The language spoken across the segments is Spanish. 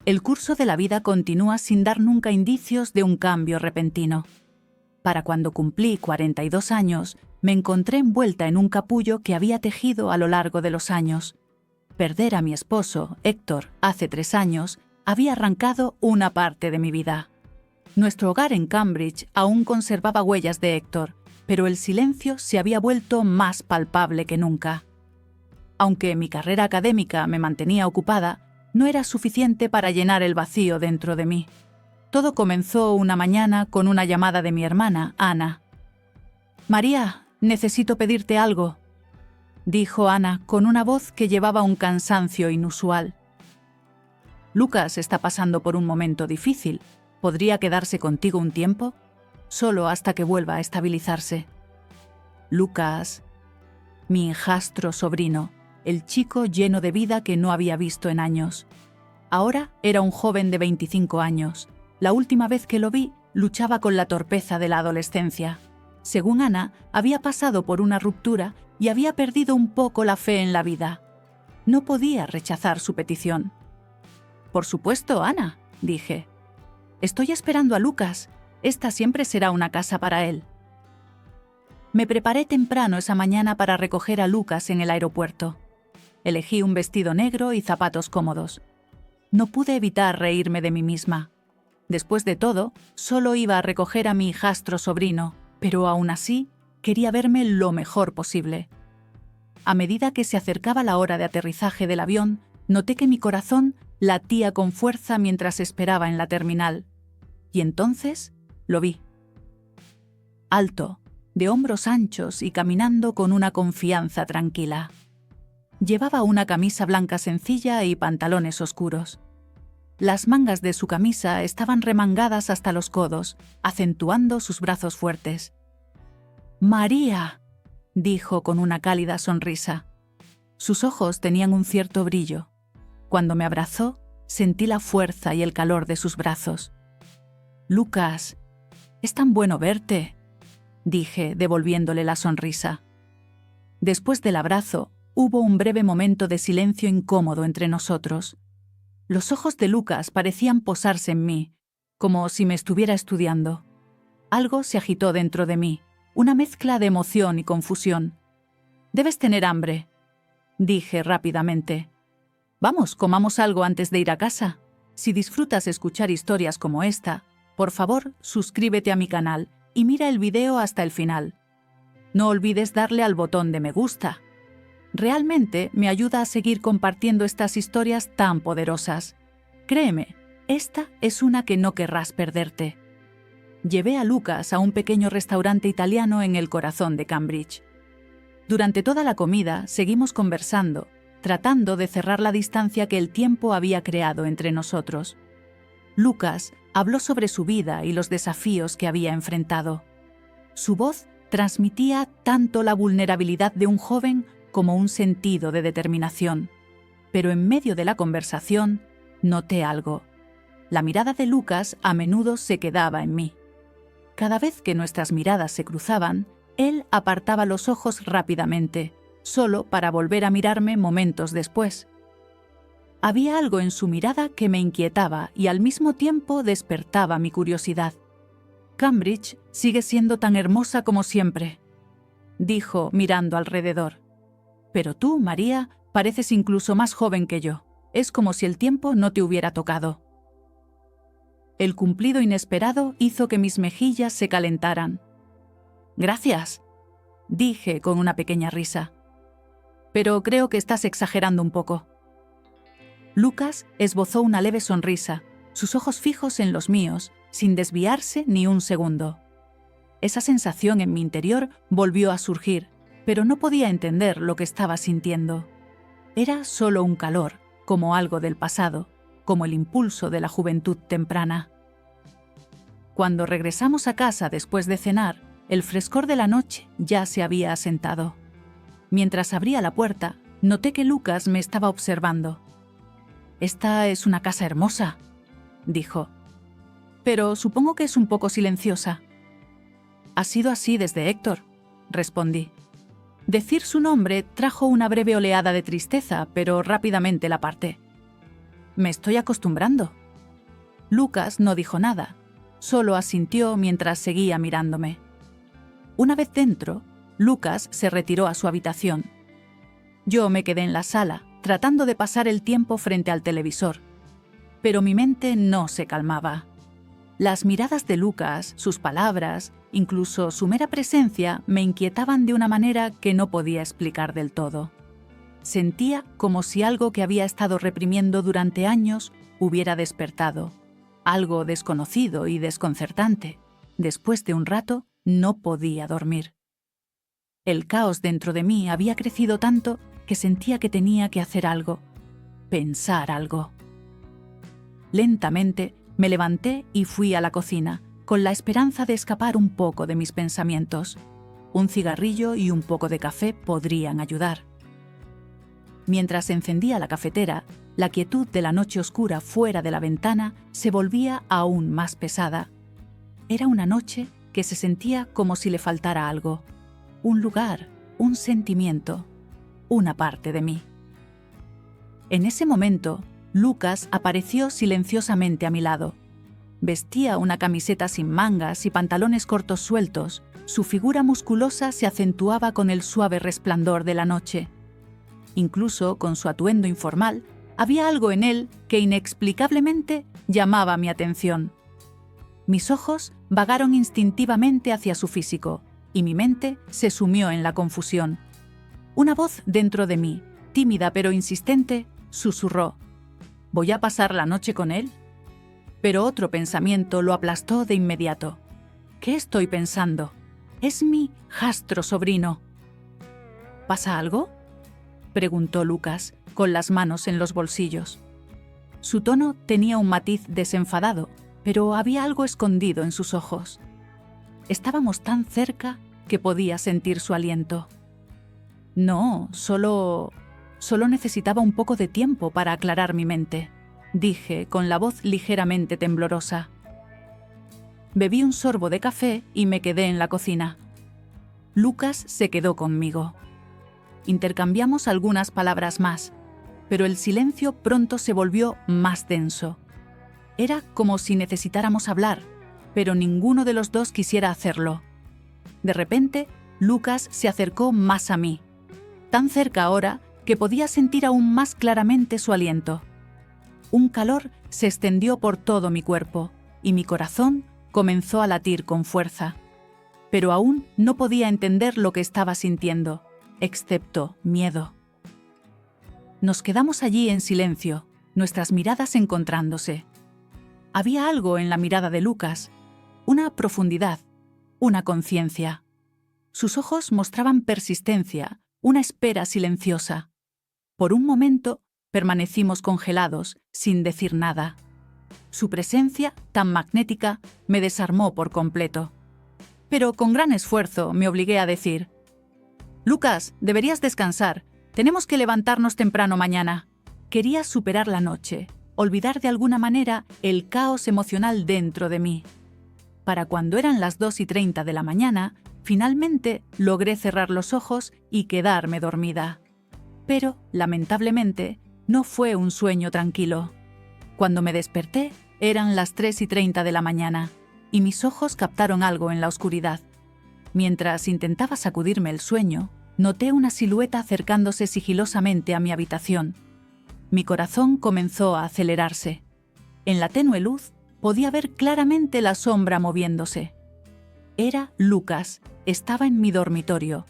El curso de la vida continúa sin dar nunca indicios de un cambio repentino. Para cuando cumplí 42 años, me encontré envuelta en un capullo que había tejido a lo largo de los años. Perder a mi esposo, Héctor, hace 3 años, había arrancado una parte de mi vida. Nuestro hogar en Cambridge aún conservaba huellas de Héctor, pero el silencio se había vuelto más palpable que nunca. Aunque mi carrera académica me mantenía ocupada, no era suficiente para llenar el vacío dentro de mí. Todo comenzó una mañana con una llamada de mi hermana, Ana. «María, necesito pedirte algo», dijo Ana con una voz que llevaba un cansancio inusual. «Lucas está pasando por un momento difícil. ¿Podría quedarse contigo un tiempo? Solo hasta que vuelva a estabilizarse». Lucas, mi hijastro sobrino, el chico lleno de vida que no había visto en años. Ahora era un joven de 25 años. La última vez que lo vi, luchaba con la torpeza de la adolescencia. Según Ana, había pasado por una ruptura y había perdido un poco la fe en la vida. No podía rechazar su petición. «Por supuesto, Ana», dije. «Estoy esperando a Lucas. Esta siempre será una casa para él». Me preparé temprano esa mañana para recoger a Lucas en el aeropuerto. Elegí un vestido negro y zapatos cómodos. No pude evitar reírme de mí misma. Después de todo, solo iba a recoger a mi hijastro sobrino, pero aún así quería verme lo mejor posible. A medida que se acercaba la hora de aterrizaje del avión, noté que mi corazón latía con fuerza mientras esperaba en la terminal. Y entonces lo vi. Alto, de hombros anchos y caminando con una confianza tranquila. Llevaba una camisa blanca sencilla y pantalones oscuros. Las mangas de su camisa estaban remangadas hasta los codos, acentuando sus brazos fuertes. «María», dijo con una cálida sonrisa. Sus ojos tenían un cierto brillo. Cuando me abrazó, sentí la fuerza y el calor de sus brazos. «Lucas, es tan bueno verte», dije, devolviéndole la sonrisa. Después del abrazo, hubo un breve momento de silencio incómodo entre nosotros. Los ojos de Lucas parecían posarse en mí, como si me estuviera estudiando. Algo se agitó dentro de mí, una mezcla de emoción y confusión. «Debes tener hambre», dije rápidamente. «Vamos, comamos algo antes de ir a casa. Si disfrutas escuchar historias como esta, por favor, suscríbete a mi canal y mira el video hasta el final. No olvides darle al botón de me gusta. Realmente me ayuda a seguir compartiendo estas historias tan poderosas. Créeme, esta es una que no querrás perderte». Llevé a Lucas a un pequeño restaurante italiano en el corazón de Cambridge. Durante toda la comida seguimos conversando, tratando de cerrar la distancia que el tiempo había creado entre nosotros. Lucas habló sobre su vida y los desafíos que había enfrentado. Su voz transmitía tanto la vulnerabilidad de un joven como un sentido de determinación. Pero en medio de la conversación, noté algo. La mirada de Lucas a menudo se quedaba en mí. Cada vez que nuestras miradas se cruzaban, él apartaba los ojos rápidamente, solo para volver a mirarme momentos después. Había algo en su mirada que me inquietaba y al mismo tiempo despertaba mi curiosidad. «Cambridge sigue siendo tan hermosa como siempre», dijo mirando alrededor. «Pero tú, María, pareces incluso más joven que yo. Es como si el tiempo no te hubiera tocado». El cumplido inesperado hizo que mis mejillas se calentaran. «Gracias», dije con una pequeña risa. «Pero creo que estás exagerando un poco». Lucas esbozó una leve sonrisa, sus ojos fijos en los míos, sin desviarse ni un segundo. Esa sensación en mi interior volvió a surgir, pero no podía entender lo que estaba sintiendo. Era solo un calor, como algo del pasado, como el impulso de la juventud temprana. Cuando regresamos a casa después de cenar, el frescor de la noche ya se había asentado. Mientras abría la puerta, noté que Lucas me estaba observando. «Esta es una casa hermosa», dijo. «Pero supongo que es un poco silenciosa». «Ha sido así desde Héctor», respondí. Decir su nombre trajo una breve oleada de tristeza, pero rápidamente la aparté. Me estoy acostumbrando. Lucas no dijo nada, solo asintió mientras seguía mirándome. Una vez dentro, Lucas se retiró a su habitación. Yo me quedé en la sala, tratando de pasar el tiempo frente al televisor. Pero mi mente no se calmaba. Las miradas de Lucas, sus palabras, incluso su mera presencia me inquietaban de una manera que no podía explicar del todo. Sentía como si algo que había estado reprimiendo durante años hubiera despertado. Algo desconocido y desconcertante. Después de un rato, no podía dormir. El caos dentro de mí había crecido tanto que sentía que tenía que hacer algo, pensar algo. Lentamente me levanté y fui a la cocina, con la esperanza de escapar un poco de mis pensamientos. Un cigarrillo y un poco de café podrían ayudar. Mientras encendía la cafetera, la quietud de la noche oscura fuera de la ventana se volvía aún más pesada. Era una noche que se sentía como si le faltara algo. Un lugar, un sentimiento, una parte de mí. En ese momento, Lucas apareció silenciosamente a mi lado. Vestía una camiseta sin mangas y pantalones cortos sueltos. Su figura musculosa se acentuaba con el suave resplandor de la noche. Incluso con su atuendo informal, había algo en él que inexplicablemente llamaba mi atención. Mis ojos vagaron instintivamente hacia su físico y mi mente se sumió en la confusión. Una voz dentro de mí, tímida pero insistente, susurró: ¿Voy a pasar la noche con él? Pero otro pensamiento lo aplastó de inmediato. ¿Qué estoy pensando? Es mi jastro sobrino. ¿Pasa algo?, preguntó Lucas, con las manos en los bolsillos. Su tono tenía un matiz desenfadado, pero había algo escondido en sus ojos. Estábamos tan cerca que podía sentir su aliento. No, solo necesitaba un poco de tiempo para aclarar mi mente, dije con la voz ligeramente temblorosa. Bebí un sorbo de café y me quedé en la cocina. Lucas se quedó conmigo. Intercambiamos algunas palabras más, pero el silencio pronto se volvió más denso. Era como si necesitáramos hablar, pero ninguno de los dos quisiera hacerlo. De repente, Lucas se acercó más a mí, tan cerca ahora que podía sentir aún más claramente su aliento. Un calor se extendió por todo mi cuerpo y mi corazón comenzó a latir con fuerza. Pero aún no podía entender lo que estaba sintiendo, excepto miedo. Nos quedamos allí en silencio, nuestras miradas encontrándose. Había algo en la mirada de Lucas, una profundidad, una conciencia. Sus ojos mostraban persistencia, una espera silenciosa. Por un momento permanecimos congelados, sin decir nada. Su presencia, tan magnética, me desarmó por completo. Pero con gran esfuerzo me obligué a decir: «Lucas, deberías descansar. Tenemos que levantarnos temprano mañana». Quería superar la noche, olvidar de alguna manera el caos emocional dentro de mí. Para cuando eran las 2:30 de la mañana, finalmente logré cerrar los ojos y quedarme dormida. Pero, lamentablemente, no fue un sueño tranquilo. Cuando me desperté, eran las 3:30 de la mañana, y mis ojos captaron algo en la oscuridad. Mientras intentaba sacudirme el sueño, noté una silueta acercándose sigilosamente a mi habitación. Mi corazón comenzó a acelerarse. En la tenue luz podía ver claramente la sombra moviéndose. Era Lucas, estaba en mi dormitorio.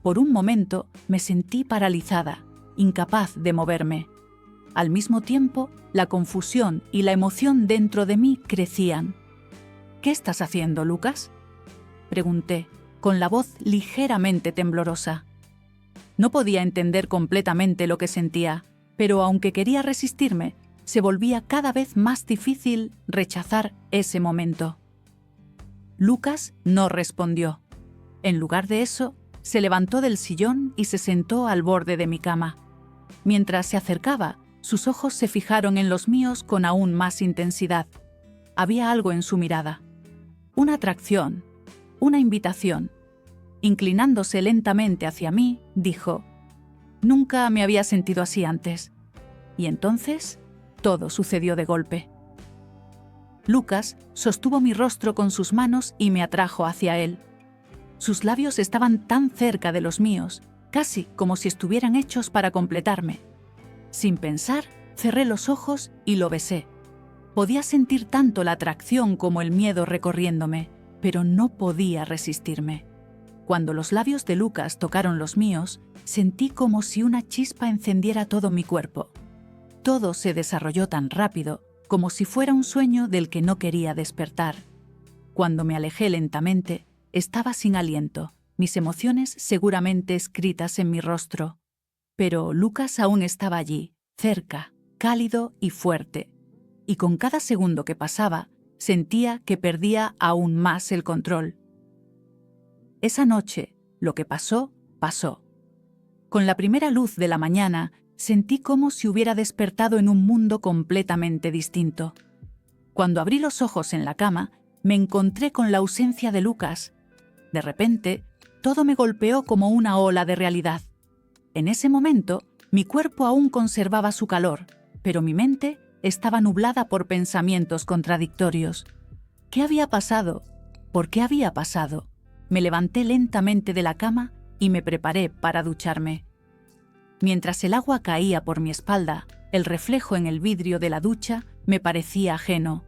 Por un momento me sentí paralizada, incapaz de moverme. Al mismo tiempo, la confusión y la emoción dentro de mí crecían. «¿Qué estás haciendo, Lucas?», pregunté, con la voz ligeramente temblorosa. No podía entender completamente lo que sentía, pero aunque quería resistirme, se volvía cada vez más difícil rechazar ese momento. Lucas no respondió. En lugar de eso, se levantó del sillón y se sentó al borde de mi cama. Mientras se acercaba, sus ojos se fijaron en los míos con aún más intensidad. Había algo en su mirada. Una atracción, una invitación. Inclinándose lentamente hacia mí, dijo: «Nunca me había sentido así antes». Y entonces, todo sucedió de golpe. Lucas sostuvo mi rostro con sus manos y me atrajo hacia él. Sus labios estaban tan cerca de los míos, casi como si estuvieran hechos para completarme. Sin pensar, cerré los ojos y lo besé. Podía sentir tanto la atracción como el miedo recorriéndome, pero no podía resistirme. Cuando los labios de Lucas tocaron los míos, sentí como si una chispa encendiera todo mi cuerpo. Todo se desarrolló tan rápido, como si fuera un sueño del que no quería despertar. Cuando me alejé lentamente, estaba sin aliento, mis emociones seguramente escritas en mi rostro. Pero Lucas aún estaba allí, cerca, cálido y fuerte. Y con cada segundo que pasaba, sentía que perdía aún más el control. Esa noche, lo que pasó, pasó. Con la primera luz de la mañana, sentí como si hubiera despertado en un mundo completamente distinto. Cuando abrí los ojos en la cama, me encontré con la ausencia de Lucas. De repente, todo me golpeó como una ola de realidad. En ese momento, mi cuerpo aún conservaba su calor, pero mi mente estaba nublada por pensamientos contradictorios. ¿Qué había pasado? ¿Por qué había pasado? Me levanté lentamente de la cama y me preparé para ducharme. Mientras el agua caía por mi espalda, el reflejo en el vidrio de la ducha me parecía ajeno,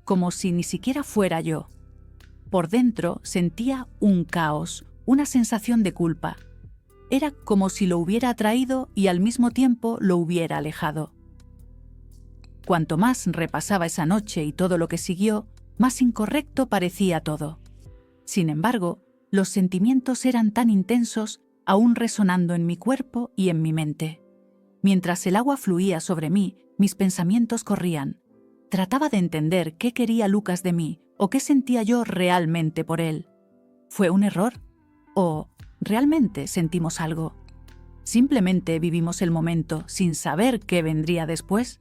como si ni siquiera fuera yo. Por dentro sentía un caos, una sensación de culpa. Era como si lo hubiera atraído y al mismo tiempo lo hubiera alejado. Cuanto más repasaba esa noche y todo lo que siguió, más incorrecto parecía todo. Sin embargo, los sentimientos eran tan intensos, aún resonando en mi cuerpo y en mi mente. Mientras el agua fluía sobre mí, mis pensamientos corrían. Trataba de entender qué quería Lucas de mí o qué sentía yo realmente por él. ¿Fue un error? ¿O realmente sentimos algo? ¿Simplemente vivimos el momento sin saber qué vendría después?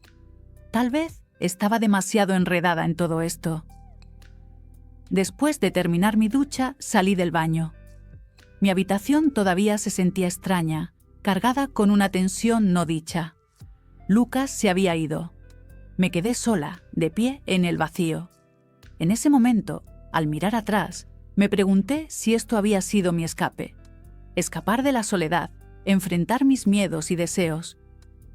Tal vez estaba demasiado enredada en todo esto. Después de terminar mi ducha, salí del baño. Mi habitación todavía se sentía extraña, cargada con una tensión no dicha. Lucas se había ido. Me quedé sola, de pie en el vacío. En ese momento, al mirar atrás, me pregunté si esto había sido mi escape. Escapar de la soledad, enfrentar mis miedos y deseos.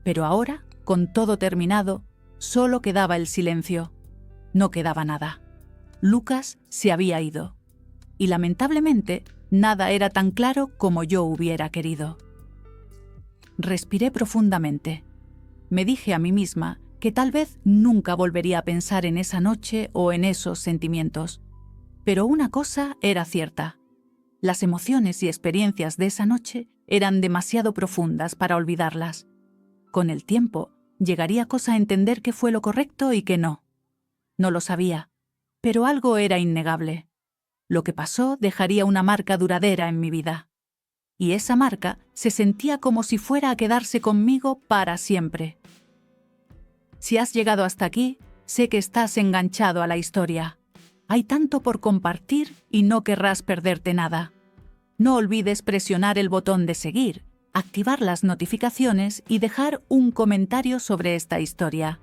Pero ahora, con todo terminado, solo quedaba el silencio. No quedaba nada. Lucas se había ido. Y lamentablemente, nada era tan claro como yo hubiera querido. Respiré profundamente. Me dije a mí misma que tal vez nunca volvería a pensar en esa noche o en esos sentimientos. Pero una cosa era cierta. Las emociones y experiencias de esa noche eran demasiado profundas para olvidarlas. Con el tiempo, llegaría cosa a entender qué fue lo correcto y qué no. No lo sabía, pero algo era innegable. Lo que pasó dejaría una marca duradera en mi vida. Y esa marca se sentía como si fuera a quedarse conmigo para siempre. Si has llegado hasta aquí, sé que estás enganchado a la historia. Hay tanto por compartir y no querrás perderte nada. No olvides presionar el botón de seguir, activar las notificaciones y dejar un comentario sobre esta historia.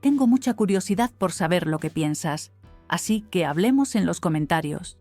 Tengo mucha curiosidad por saber lo que piensas, así que hablemos en los comentarios.